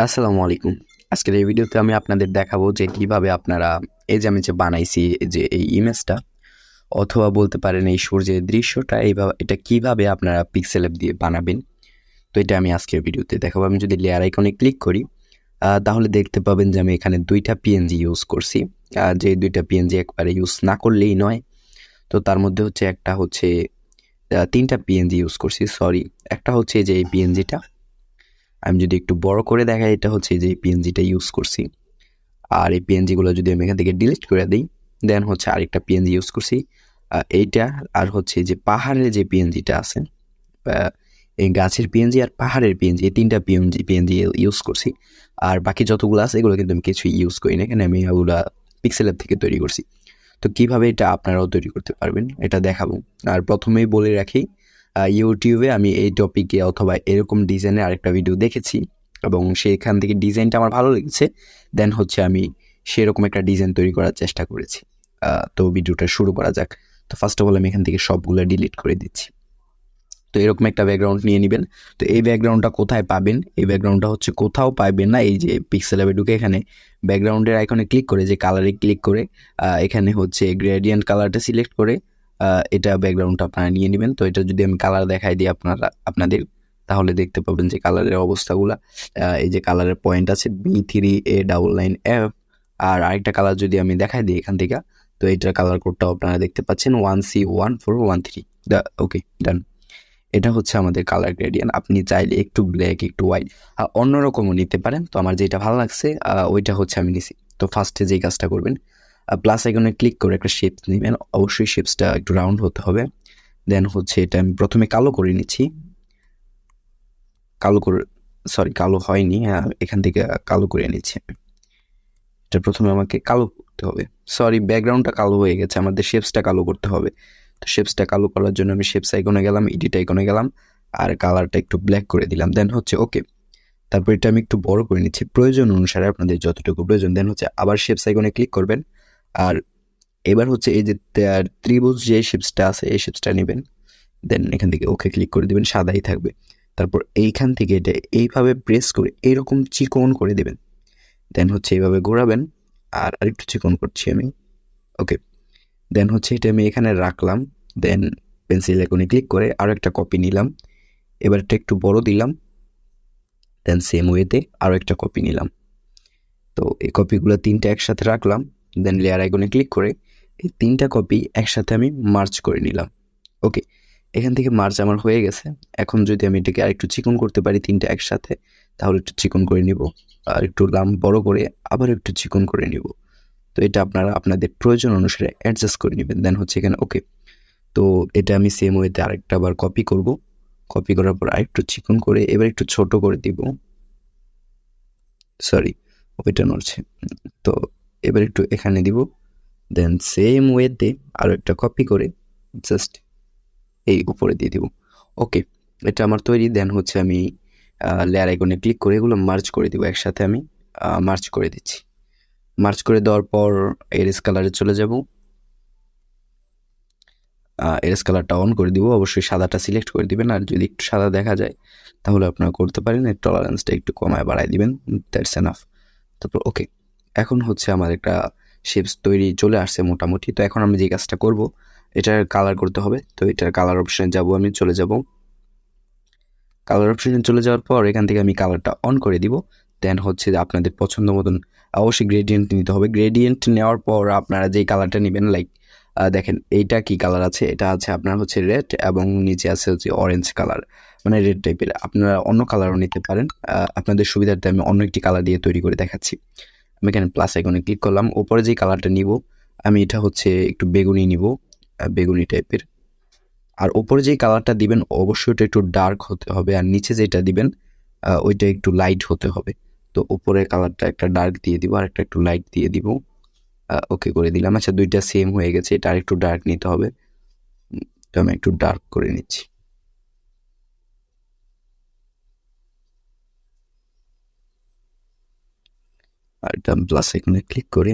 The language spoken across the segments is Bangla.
আসসালামু আলাইকুম। আজকের এই ভিডিওতে আমি আপনাদের দেখাবো যে কিভাবে আপনারা এই যে আমি যে বানাইছি যে এই ইমেজটা অথবা বলতে পারেন এই সূর্যের দৃশ্যটা এইভাবে এটা কিভাবে আপনারা পিক্সেল অ্যাপ দিয়ে বানাবেন। তো এটা আমি আজকের ভিডিওতে দেখাবো। আমি যদি লেয়ার আইকনে ক্লিক করি তাহলে দেখতে পাবেন যে আমি এখানে ২টা পিএনজি ইউজ করছি। যে ২টা পিএনজি একবারে ইউজ না করলেই নয়। তো তার মধ্যে হচ্ছে একটা হচ্ছে ৩টা পিএনজি ইউজ করছি, সরি। একটা হচ্ছে যে এই পিএনজিটা আমি যদি একটু বড় করে দেখাই, এটা হচ্ছে যে এই পিএনজিটা ইউজ করছি। আর এই পিএনজিগুলো যদি আমি এখান থেকে ডিলিট করে দিই, দেন হচ্ছে আরেকটা পিএনজি ইউজ করছি এইটা। আর হচ্ছে যে পাহাড়ের যে পিএনজিটা আছে, এই গাছের পিএনজি আর পাহাড়ের পিএনজি, এই ৩টা পিএনজি ইউজ করছি। আর বাকি যতগুলো আছে এগুলো কিন্তু আমি কিছুই ইউজ করি না, এখানে আমি এগুলো পিক্সেল অ্যাপ থেকে তৈরি করছি। তো কিভাবে এটা আপনারাও তৈরি করতে পারবেন এটা দেখাবো। আর প্রথমেই বলে রাখি, ইউটিউবে আমি এই টপিকে অথবা এরকম ডিজাইনের আরেকটা ভিডিও দেখেছি এবং সেখান থেকে ডিজাইনটা আমার ভালো লেগেছে। দেন হচ্ছে আমি সেরকম একটা ডিজাইন তৈরি করার চেষ্টা করেছি। তো ভিডিওটা শুরু করা যাক। তো ফার্স্ট অফ অল আমি এখান থেকে সবগুলো ডিলিট করে দিচ্ছি। তো এরকম একটা ব্যাকগ্রাউন্ড নিয়ে নেবেন। তো এই ব্যাকগ্রাউন্ডটা কোথায় পাবেন? এই ব্যাকগ্রাউন্ডটা হচ্ছে কোথাও পাবেন না। এই যে পিক্সেল অ্যাপে ঢুকে এখানে ব্যাকগ্রাউন্ডের আইকনে ক্লিক করে যে কালারে ক্লিক করে এখানে হচ্ছে গ্রেডিয়েন্ট কালারটা সিলেক্ট করে এটা ব্যাকগ্রাউন্ডটা আপনারা নিয়ে নেবেন। তো এটা যদি আমি কালার দেখাই দিই আপনাদের, তাহলে দেখতে পাবেন যে কালারের অবস্থাগুলা। এই যে কালারের পয়েন্ট আছে B3A99F। আর আরেকটা কালার যদি আমি দেখাই দিই এখান থেকে, তো এইটার কালার কোডটাও আপনারা দেখতে পাচ্ছেন 1C1413। ওকে, ডান। এটা হচ্ছে আমাদের কালার গ্রেডিয়েন্ট। আপনি চাইলে একটু ব্ল্যাক, একটু হোয়াইট, অন্যরকমও নিতে পারেন। তো আমার যেটা ভালো লাগছে ওইটা হচ্ছে আমি নিছি। তো ফার্স্টে যেই কাজটা করবেন, প্লাস আইকনে ক্লিক করে একটা শেপস নেবেন। অবশ্যই শেপসটা একটু রাউন্ড হতে হবে। দেন হচ্ছে এটা আমি প্রথমে কালো করে নিচ্ছি। কালো করে, সরি কালো হয়নি, এখান থেকে কালো করে নিচ্ছি। এটা প্রথমে আমাকে কালো করতে হবে। সরি, ব্যাকগ্রাউন্ডটা কালো হয়ে গেছে, আমাদের শেপসটা কালো করতে হবে। তো শেপসটা কালো করার জন্য আমি শেপস আইকনে গেলাম, এডিট আইকনে গেলাম, আর কালারটা একটু ব্ল্যাক করে দিলাম। দেন হচ্ছে ওকে। তারপর এটা আমি একটু বড় করে নিচ্ছি প্রয়োজন অনুসারে, আপনাদের যতটুকু প্রয়োজন। দেন হচ্ছে আবার শেপস আইকনে ক্লিক করবেন। আর এবার হচ্ছে এই যে ত্রিভুজ যে শেপসটা আছে এই শেপসটা নেবেন। দেন এখান থেকে ওকে ক্লিক করে দিবেন, সাদাই থাকবে। তারপর এইখান থেকে এটা এইভাবে প্রেস করে এরকম চিকন করে দেবেন। দেন হচ্ছে এইভাবে ঘোরাবেন। আর আরেকটু চিকন করছি আমি। ওকে। দেন হচ্ছে এটা আমি এখানে রাখলাম। দেন পেন্সিল আইকনে ক্লিক করে আরও একটা কপি নিলাম। এবার এটা একটু বড় দিলাম। দেন সেম ওয়েতে আরও একটা কপি নিলাম। তো এই কপিগুলো 3টা একসাথে রাখলাম। দেন লেয়ার আইকনে ক্লিক করে এই 3টা কপি একসাথে আমি মার্জ করে নিলাম। ওকে, এখান থেকে মার্জ আমার হয়ে গেছে। এখন যদি আমি এটাকে আরেকটু চিকন করতে পারি 3টা একসাথে, তাহলে একটু চিকন করে নিব। আর একটু বড় করে আবার একটু চিকন করে নিব। তো এটা আপনারা আপনাদের প্রয়োজন অনুসারে অ্যাডজাস্ট করে নেবেন। দেন হচ্ছে এখানে ওকে। তো এটা আমি সেম ওয়েতে আরেকটা বার কপি করব। কপি করার পর আরেকটু চিকন করে এবার একটু ছোট করে দিব। সরি, ওইটা নড়ছে। তো এবার একটু এখানে দিব। দেন সেম ওয়েতে আরও একটা কপি করে জাস্ট এই উপরে দিয়ে দিব। ওকে, এটা আমার তৈরি। দেন হচ্ছে আমি লেয়ার আইকনে ক্লিক করে এগুলো মার্জ করে দিব একসাথে। আমি মার্জ করে দিচ্ছি। মার্জ করে দেওয়ার পর এরেজ কালারে চলে যাব। এরেজ কালারটা অন করে দিব। অবশ্যই সাদাটা সিলেক্ট করে দিবেন। আর যদি একটু সাদা দেখা যায় তাহলে আপনারা করতে পারেন, এর টলারেন্সটা একটু কমায় বাড়ায় দিবেন। That's enough. তারপর ওকে। এখন হচ্ছে আমার একটা শেপস তৈরি চলে আসছে মোটামুটি। তো এখন আমি যে কাজটা করব, এটার কালার করতে হবে। তো এটার কালার অপশনে যাব, আমি চলে যাব। কালার অপশনে চলে যাওয়ার পর এখান থেকে আমি কালারটা অন করে দিব। দেন হচ্ছে যে আপনাদের পছন্দ মতন অবশ্যই গ্রেডিয়েন্ট নিতে হবে। গ্রেডিয়েন্ট নেওয়ার পর আপনারা যেই কালারটা নেবেন, লাইক দেখেন এইটা কি কালার আছে, এটা আছে আপনার হচ্ছে রেড এবং নিচে আছে হচ্ছে অরেঞ্জ কালার, মানে রেড টাইপের। আপনারা অন্য কালারও নিতে পারেন। আপনাদের সুবিধার্থে আমি অন্য একটি কালার দিয়ে তৈরি করে দেখাচ্ছি। আমি এখানে প্লাস আইকনে ক্লিক করলাম। ওপরে যে কালারটা নিব আমি এটা হচ্ছে একটু বেগুনি নিব, বেগুনি টাইপের। আর ওপরে যেই কালারটা দিবেন অবশ্যই ওটা একটু ডার্ক হতে হবে, আর নিচে যেটা দিবেন ওইটা একটু লাইট হতে হবে। তো উপরের কালারটা একটা ডার্ক দিয়ে দিব আর একটা একটু লাইট দিয়ে দিব। ওকে করে দিলাম। আচ্ছা, দুইটা সেম হয়ে গেছে, এটা আর একটু ডার্ক নিতে হবে। তো আমি একটু ডার্ক করে নিচ্ছি। আর এটা প্লাস আইকনে ক্লিক করে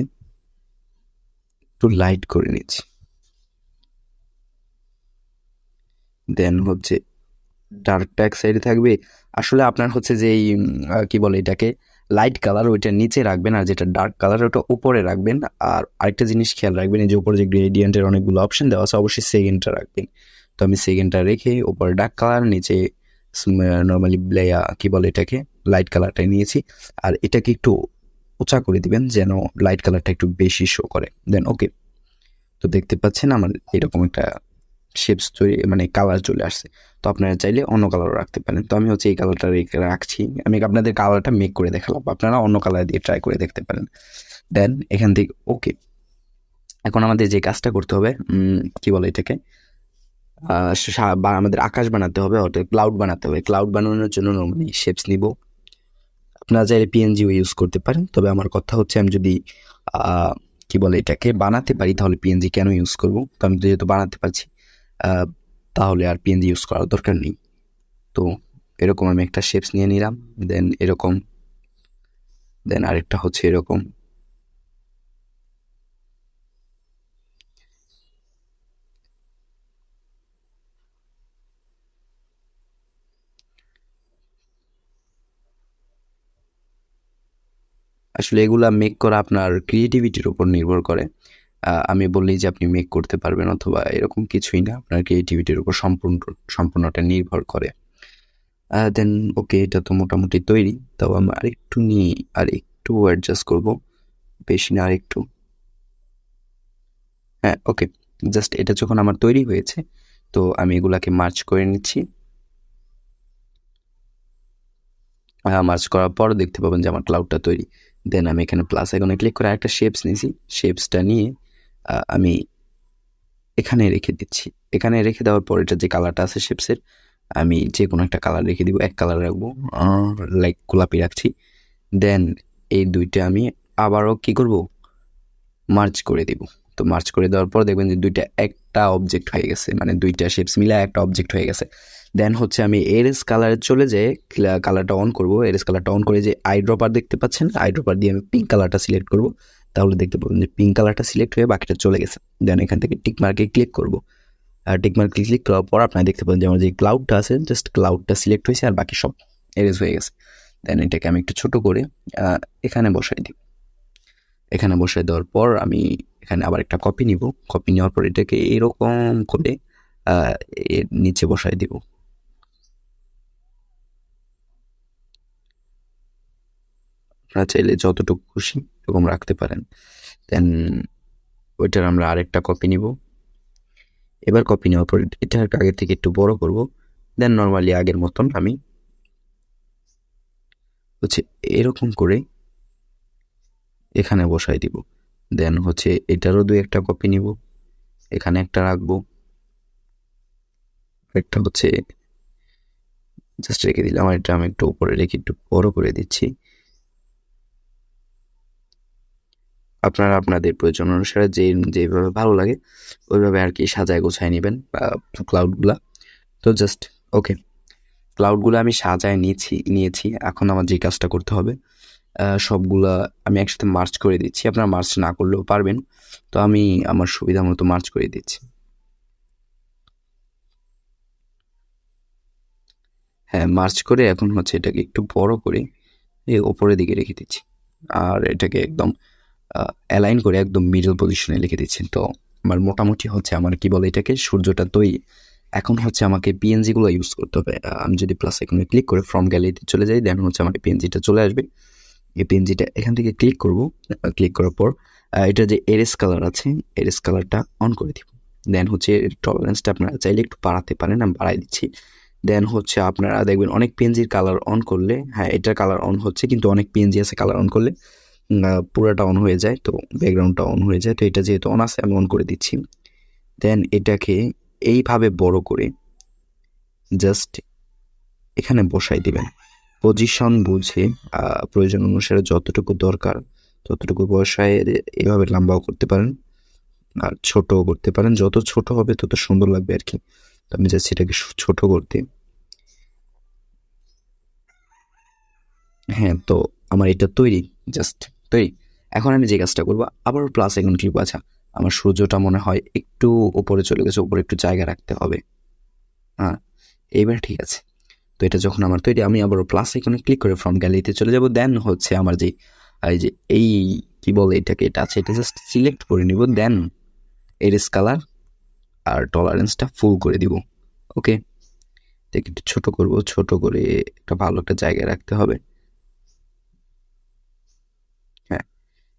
একটু লাইট করে নিচ্ছি। দেন হচ্ছে ডার্কটা এক সাইডে থাকবে। আসলে আপনার হচ্ছে যে এই কি বলে এটাকে লাইট কালার ওইটা নিচে রাখবেন, আর যেটা ডার্ক কালার ওটা উপরে রাখবেন। আর আরেকটা জিনিস খেয়াল রাখবেন, এই যে উপরে যে গ্রেডিয়েন্টের অনেকগুলো অপশন দেওয়া আছে, অবশ্যই সেকেন্ডটা রাখবেন। তো আমি সেকেন্ডটা রেখে উপরে ডার্ক কালার, নিচে নর্মালি কি বলে এটাকে, লাইট কালারটা নিয়েছি। আর এটাকে একটু উঁচা করে দিবেন যেন লাইট কালারটা একটু বেশি শো করে। দেন ওকে, তো দেখতে পাচ্ছেন আমার এরকম একটা শেপস তৈরি, মানে কালার চলে আসছে। তো আপনারা চাইলে অন্য কালারও রাখতে পারেন। তো আমি হচ্ছে এই কালারটা রাখছি। আমি আপনাদের কালারটা মেক করে দেখালাম, আপনারা অন্য কালার দিয়ে ট্রাই করে দেখতে পারেন। দেন এখান থেকে ওকে, এখন আমাদের যে কাজটা করতে হবে, কি বলে এটাকে, আমাদের আকাশ বানাতে হবে, অর্থাৎ ক্লাউড বানাতে হবে। ক্লাউড বানানোর জন্য নর্মালি শেপস নিব। আপনারা চাইলে পিএনজিও ইউজ করতে পারেন, তবে আমার কথা হচ্ছে আমি যদি কি বলে এটাকে বানাতে পারি তাহলে পিএনজি কেন ইউজ করব। তো আমি যেহেতু বানাতে পারছি, তাহলে আর পিএনজি ইউজ করার দরকার নেই। তো এরকম আমি একটা শেপস নিয়ে নিলাম, দেন এরকম, দেন আরেকটা হচ্ছে এরকম। আসলে এগুলা মেক করা আপনার ক্রিয়েটিভিটির উপর নির্ভর করে। আমি বললেই যে আপনি মেক করতে পারবেন অথবা এরকম কিছুই না, আপনার ক্রিয়েটিভিটির উপর সম্পূর্ণটা নির্ভর করে। দেন ওকে, এটা তো মোটামুটি তৈরি। তাও আমি আরেকটু নিয়ে আরেকটু অ্যাডজাস্ট করব, বেশি না, আরেকটু। হ্যাঁ ওকে, জাস্ট এটা যখন আমার তৈরি হয়েছে, তো আমি এগুলাকে মার্চ করে নিচ্ছি। মার্চ করার পর দেখতে পাবেন যে আমার ক্লাউডটা তৈরি। দেন আমি এখানে প্লাস আইকনে ক্লিক করে একটা শেপস নিয়েছি। শেপসটা নিয়ে আমি এখানে রেখে দিচ্ছি। এখানে রেখে দেওয়ার পর এটা যে কালারটা আছে শেপসের, আমি যে কোনো একটা কালার রেখে দিব। এক কালার রাখবো, লাইক গোলাপি রাখছি। দেন এই দুইটা আমি আবারও কি করব, মার্চ করে দিব। তো মার্চ করে দেওয়ার পর দেখবেন যে দুইটা একটা অবজেক্ট হয়ে গেছে, মানে দুইটা শেপস মিলে একটা অবজেক্ট হয়ে গেছে। দেন হচ্ছে আমি এরেস কালারে চলে যেয়ে কালারটা অন করব। এরেস কালারটা অন করে যে আই ড্রপার দেখতে পাচ্ছেন, আই ড্রপার দিয়ে আমি পিঙ্ক কালারটা সিলেক্ট করব। তাহলে দেখতে পাবেন যে পিঙ্ক কালারটা সিলেক্ট হয়ে বাকিটা চলে গেছে। দেন এখান থেকে টিক মার্কে ক্লিক করব। আর টিক মার্কে ক্লিক করার পর আপনারা দেখতে পাবেন যে আমার যে ক্লাউডটা আছে, জাস্ট ক্লাউডটা সিলেক্ট হয়েছে আর বাকি সব এরেজ হয়ে গেছে। দেন এটাকে আমি একটু ছোট করে এখানে বসাই দিব। এখানে বসাই দেওয়ার পর আমি এখানে আবার একটা কপি নিব। কপি নেওয়ার পর এটাকে এরকম করে এর নিচে বসাই দিব। আপনারা চাইলে যতটুকু খুশি এরকম রাখতে পারেন। দেন ওইটার আমরা আরেকটা কপি নিব। এবার কপি নেওয়ার পর এটার আগের থেকে একটু বড় করব। দেন নর্মালি আগের মতন আমি হচ্ছে এরকম করে এখানে বসাই দিব। দেন হচ্ছে এটারও দুই একটা কপি নিব, এখানে একটা রাখবো, একটা হচ্ছে জাস্ট রেখে দিলাম। আর এটা আমি একটু উপরে রেখে একটু বড় করে দিচ্ছি। আপনারা আপনাদের প্রয়োজন অনুসারে যেভাবে ভালো লাগে ওইভাবে আর কি সাজায় গোছায় নেবেন ক্লাউডগুলা। তো জাস্ট ওকে, ক্লাউডগুলো আমি সাজায় নিয়েছি। এখন আমার যে কাজটা করতে হবে, সবগুলা আমি একসাথে মার্চ করে দিচ্ছি। আপনারা মার্চ না করলেও পারবেন, তো আমি আমার সুবিধা মতো মার্চ করে দিচ্ছি। হ্যাঁ, মার্চ করে এখন হচ্ছে এটাকে একটু বড় করে ওপরের দিকে রেখে দিচ্ছি। আর এটাকে একদম অ্যালাইন করে একদম মিডল পজিশনে লিখে দিচ্ছি। তো আমার মোটামুটি হচ্ছে আমার কি বলে এটাকে সূর্যটা তৈরি। এখন হচ্ছে আমাকে পিএনজিগুলো ইউজ করতে হবে। আমি যদি প্লাস আইকনে ক্লিক করে ফ্রম গ্যালারিতে চলে যাই, দেন হচ্ছে আমাকে পিএনজিটা চলে আসবে। এই পিএনজিটা এখান থেকে ক্লিক করব। ক্লিক করার পর এটা যে এরেস কালার আছে, এরেস কালারটা অন করে দিব। দেন হচ্ছে টলারেন্সটা আপনারা চাইলে একটু বাড়াতে পারেন, আমি বাড়াই দিচ্ছি। দেন হচ্ছে আপনারা দেখবেন অনেক পিএনজির কালার অন করলে, হ্যাঁ এটার কালার অন হচ্ছে, কিন্তু অনেক পিএনজি আছে কালার অন করলে পুরোটা অন হয়ে যায়, তো ব্যাকগ্রাউন্ডটা অন হয়ে যায়। তো এটা যেহেতু অন আছে আমি অন করে দিচ্ছি। দেন এটাকে এইভাবে বড় করে জাস্ট এখানে বসাই দিবেন। পজিশন বুঝে প্রয়োজন অনুসারে যতটুকু দরকার ততটুকু বসায় এভাবে লম্বাও করতে পারেন আর ছোটও করতে পারেন। যত ছোট হবে তত সুন্দর লাগবে আর কি। তো আমি জাস্ট এটাকে ছোট করতে, হ্যাঁ তো আমার এটা তৈরি, জাস্ট তৈরি। এখন আমি যে কাজটা করবো, আবার প্লাস আইকন ক্লিক। আচ্ছা, আমার সূর্যটা মনে হয় একটু উপরে চলে গেছে, উপরে একটু জায়গা রাখতে হবে। হ্যাঁ, এইবার ঠিক আছে। তো এটা যখন আমার তৈরি, আমি আবার প্লাস আইকনে ক্লিক করে ফ্রম গ্যালারিতে চলে যাব। দেন হচ্ছে আমার যে এই যে এই কি বলে এটাকে, এটা আছে, এটা জাস্ট সিলেক্ট করে নিব। দেন এরিস কালার আর টলারেন্সটা ফুল করে দিব। ওকে, এটাকে একটু ছোট করব, ছোট করে একটা ভালো একটা জায়গায় রাখতে হবে। হ্যাঁ,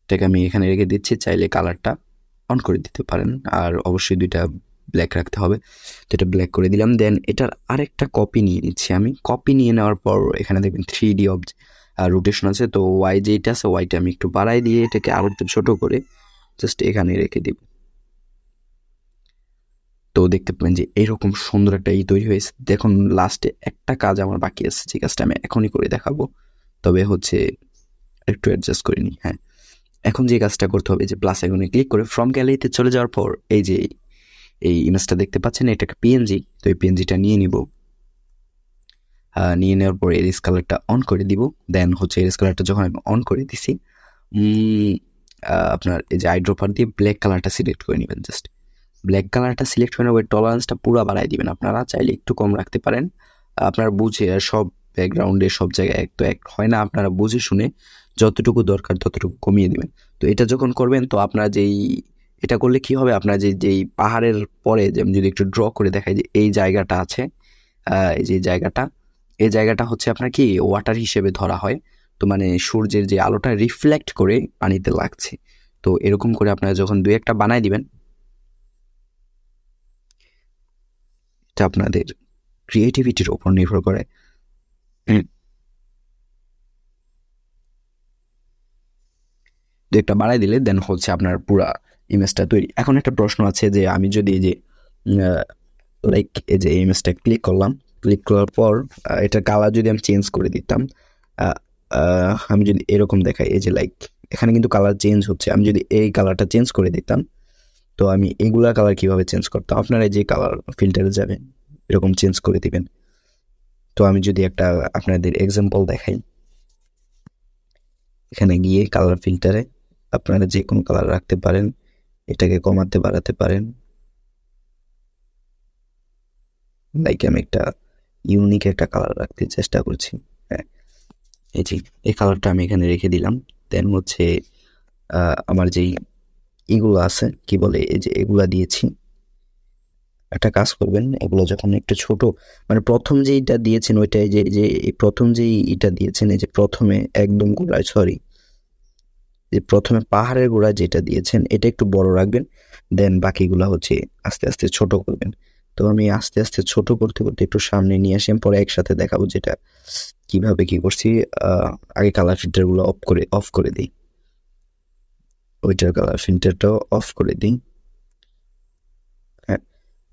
এটাকে আমি এখানে রেখে দিচ্ছি। চাইলে কালারটা অন করে দিতে পারেন, আর অবশ্যই দুইটা ব্ল্যাক রাখতে হবে। তো এটা ব্ল্যাক করে দিলাম। দেন এটার আরেকটা কপি নিয়ে নিচ্ছি আমি। কপি নিয়ে নেওয়ার পর এখানে দেখবেন 3D রোটেশন আছে। তো ওয়াই যেটা আছে, ওয়াইটা আমি একটু বাড়াই দিয়ে এটাকে আরো একটু ছোট করে জাস্ট এখানে রেখে দিব। তো দেখতে পেলেন যে এরকম সুন্দর একটা তৈরি হয়েছে। দেখুন লাস্টে একটা কাজ আমার বাকি আছে, যে কাজটা আমি এখনই করে দেখাবো। তবে হচ্ছে একটু অ্যাডজাস্ট করে নিই। হ্যাঁ, এখন যে কাজটা করতে হবে, যে প্লাস আইকনে ক্লিক করে ফ্রম গ্যালারিতে চলে যাওয়ার পর এই যে এই ইমেজটা দেখতে পাচ্ছেন, এটাকে পিএনজি। তো এই পিএনজিটা নিয়ে নিব। নিয়ে নেওয়ার পর এরিস কালারটা অন করে দিব। দেন হচ্ছে এরিস কালারটা যখন আমি অন করে দিছি, আপনার এই যে আইড্রপার দিয়ে ব্ল্যাক কালারটা সিলেক্ট করে নেবেন। জাস্ট ব্ল্যাক কালারটা সিলেক্ট করে নেবেন, টলারেন্সটা পুরো বাড়াই দিবেন। আপনারা চাইলে একটু কম রাখতে পারেন, আপনার বুঝে। সব ব্যাকগ্রাউন্ডে সব জায়গায় এক তো এক হয় না, আপনারা বুঝে শুনে যতটুকু দরকার ততটুকু কমিয়ে দিবেন। তো এটা যখন করবেন, তো আপনার এটা করলে কি হবে, আপনার যেই পাহাড়ের পরে যে আমি যদি একটু ড্র করে দেখাই, যে এই জায়গাটা আছে, এই যে এই জায়গাটা হচ্ছে আপনার কি ওয়াটার হিসেবে ধরা হয়। তো মানে সূর্যের যে আলোটা রিফ্লেক্ট করে পানিতে লাগছে। তো এরকম করে আপনারা যখন দুই একটা বানাই দিবেন, এটা আপনাদের ক্রিয়েটিভিটির উপর নির্ভর করে। দু একটা বাড়াই দিলে দেন হচ্ছে আপনার পুরা ইমেজটা তৈরি। এখন একটা প্রশ্ন আছে, যে আমি যদি এই যে লাইক এই যে ইমেজটা ক্লিক করলাম, ক্লিক করার পর এটার কালার যদি আমি চেঞ্জ করে দিতাম, আমি যদি এরকম দেখাই, এই যে লাইক এখানে কিন্তু কালার চেঞ্জ হচ্ছে। আমি যদি এই কালারটা চেঞ্জ করে দিতাম, তো আমি এগুলা কালার কিভাবে চেঞ্জ করতাম, আপনারা যে কালার ফিল্টারে যাবেন এরকম চেঞ্জ করে দিবেন। তো আমি যদি একটা আপনাদের এক্সাম্পল দেখাই, এখানে গিয়ে কালার ফিল্টারে আপনারা যে কোনো কালার রাখতে পারেন, এটাকে কমাতে বাড়াতে পারেন। লাইক আমি একটা ইউনিক একটা কালার রাখতে চেষ্টা করছি। হ্যাঁ, এই যে এই কালারটা আমি এখানে রেখে দিলাম। দেন হচ্ছে আমার যেই এগুলো আছে, কি বলে, এই যে এগুলা দিয়েছি। একটা কাজ করবেন, এগুলো যখন একটু ছোট, মানে প্রথম যেইটা দিয়েছেন ওইটা, এই যে প্রথম যেই এটা দিয়েছেন, এই যে প্রথমে একদম গোড়ায়, সরি, যে প্রথমে পাহাড়ের গোড়ায় যেটা দিয়েছেন এটা একটু বড় রাখবেন। দেন বাকিগুলা হচ্ছে আস্তে আস্তে ছোট করবেন। তো আমি আস্তে আস্তে ছোট করতে করতে একটু সামনে নিয়ে আসি, পরে একসাথে দেখাবো যেটা কিভাবে কি করছি। আগে কালার ফিল্টারগুলো অফ করে দিই, ওইটার কালার ফিল্টারটাও অফ করে দিই। হ্যাঁ,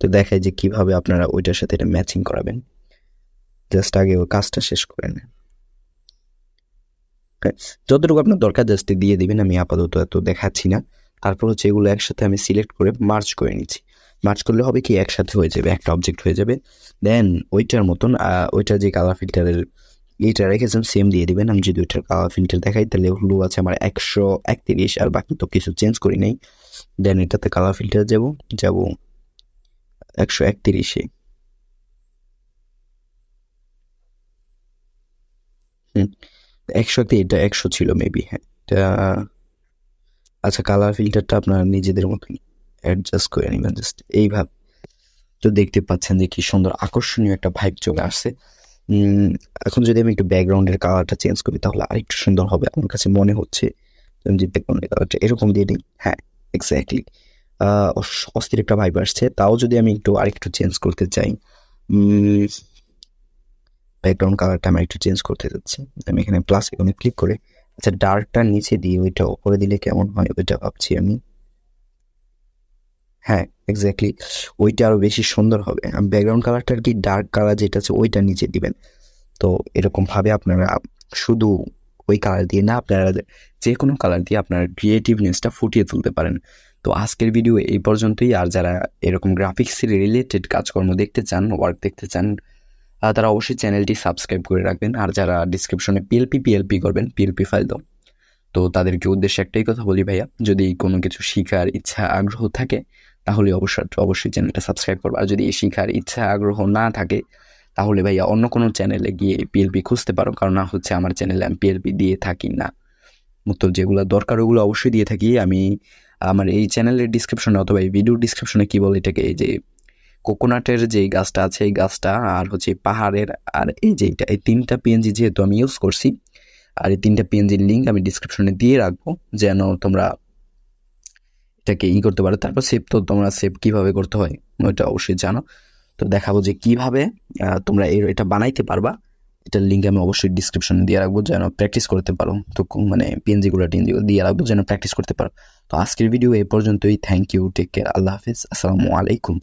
তো দেখাই যে কিভাবে আপনারা ওইটার সাথে এটা ম্যাচিং করাবেন। জাস্ট আগে ওই কাজটা শেষ করে নেন। যতটুকু আপনার দরকার জাস্ট দিয়ে দিবেন, আমি আপাতত এত দেখাচ্ছি না। তারপর হচ্ছে এগুলো একসাথে আমি সিলেক্ট করে মার্জ করে নিচ্ছি। মার্জ করলে হবে কি, একসাথে হয়ে যাবে, একটা অবজেক্ট হয়ে যাবে। দেন ওইটার মতন ওইটার যে কালার ফিল্টারের এইটা রেখেছেন সেম দিয়ে দিবেন। আমি যদি ওইটার কালার ফিল্টার দেখাই, তাহলে হলু আছে আমার 131, আর বাকি তো কিছু চেঞ্জ করি নাই। দেন এটাতে কালার ফিল্টার যাব 131-এ। হুম, 100-তে এটা 100 ছিল মেবি। হ্যাঁ, এটা আচ্ছা, কালার ফিল্টারটা আপনার নিজেদের মতন অ্যাডজাস্ট করে নেবেন জাস্ট এইভাবে। তো দেখতে পাচ্ছেন যে কি সুন্দর আকর্ষণীয় একটা ভাইব চলে আসছে। এখন যদি আমি একটু ব্যাকগ্রাউন্ডের কালারটা চেঞ্জ করি, তাহলে আরেকটু সুন্দর হবে আমার কাছে মনে হচ্ছে। আমি যে ব্যাকগ্রাউন্ডের কালারটা এরকম দিয়ে দিই, হ্যাঁ এক্স্যাক্টলি, অস্থির একটা ভাইব আসছে। তাও যদি আমি একটু আরেকটু চেঞ্জ করতে চাই, ব্যাকগ্রাউন্ড কালারটা আমি একটু চেঞ্জ করতে যাচ্ছি। আমি এখানে প্লাস আইকনে ক্লিক করে, আচ্ছা ডার্কটা নিচে দিয়ে ওইটা উপরে দিলে কেমন হয় ওইটা ভাবছি আমি। হ্যাঁ এক্স্যাক্টলি, ওইটা আরো বেশি সুন্দর হবে। ব্যাকগ্রাউন্ড কালারটা আর কি ডার্ক কালার যেটা আছে ওইটা নিচে দিবেন। তো এরকম ভাবে আপনারা শুধু ওই কালার দিয়ে না, আপনারা যে কোনো কালার দিয়ে আপনার ক্রিয়েটিভনেসটা ফুটিয়ে তুলতে পারেন। তো আজকের ভিডিও এই পর্যন্তই। আর যারা এরকম গ্রাফিক্সের রিলেটেড কাজকর্ম দেখতে চান, ওয়ার্ক দেখতে চান, তারা অবশ্যই চ্যানেলটি সাবস্ক্রাইব করে রাখবেন। আর যারা ডিসক্রিপশনে পিএলপি করবেন, পিএলপি ফাইল দাও, তো তাদেরকে উদ্দেশ্যে একটাই কথা বলি ভাইয়া, যদি কোনো কিছু শিখার ইচ্ছা আগ্রহ থাকে তাহলে অবশ্যই চ্যানেলটা সাবস্ক্রাইব করবো। আর যদি শিখার ইচ্ছা আগ্রহ না থাকে তাহলে ভাইয়া অন্য কোনো চ্যানেলে গিয়ে পিএলপি খুঁজতে পারো, কারণ না হচ্ছে আমার চ্যানেলে আমি পিএলপি দিয়ে থাকি না। তো যেগুলো দরকার ওগুলো অবশ্যই দিয়ে থাকি আমি। আমার এই চ্যানেলের ডিসক্রিপশনে অথবা এই ভিডিও ডিসক্রিপশনে কি বলে এটাকে, এই যে কোকোনাটের যে গাছটা আছে এই গাছটা, আর হচ্ছে পাহাড়ের, আর এই যে এই 3টা পিএনজি যেহেতু আমি ইউজ করছি, আর এই 3টা পিএনজির লিঙ্ক আমি ডিসক্রিপশনে দিয়ে রাখবো, যেন তোমরা এটাকে করতে পারো। তারপর সেভ, তো তোমরা সেভ কীভাবে করতে হয় ওইটা অবশ্যই জানো। তো দেখাবো যে কীভাবে তোমরা এটা বানাইতে পারবা। এটার লিঙ্ক আমি অবশ্যই ডিসক্রিপশনে দিয়ে রাখবো, যেন প্র্যাকটিস করতে পারো। তো মানে পিএনজিগুলো দিয়ে রাখবো যেন প্র্যাকটিস করতে পারো। তো আজকের ভিডিও এই পর্যন্তই। থ্যাংক ইউ, টেক কেয়ার, আল্লাহ হাফিজ, আসসালামু আলাইকুম।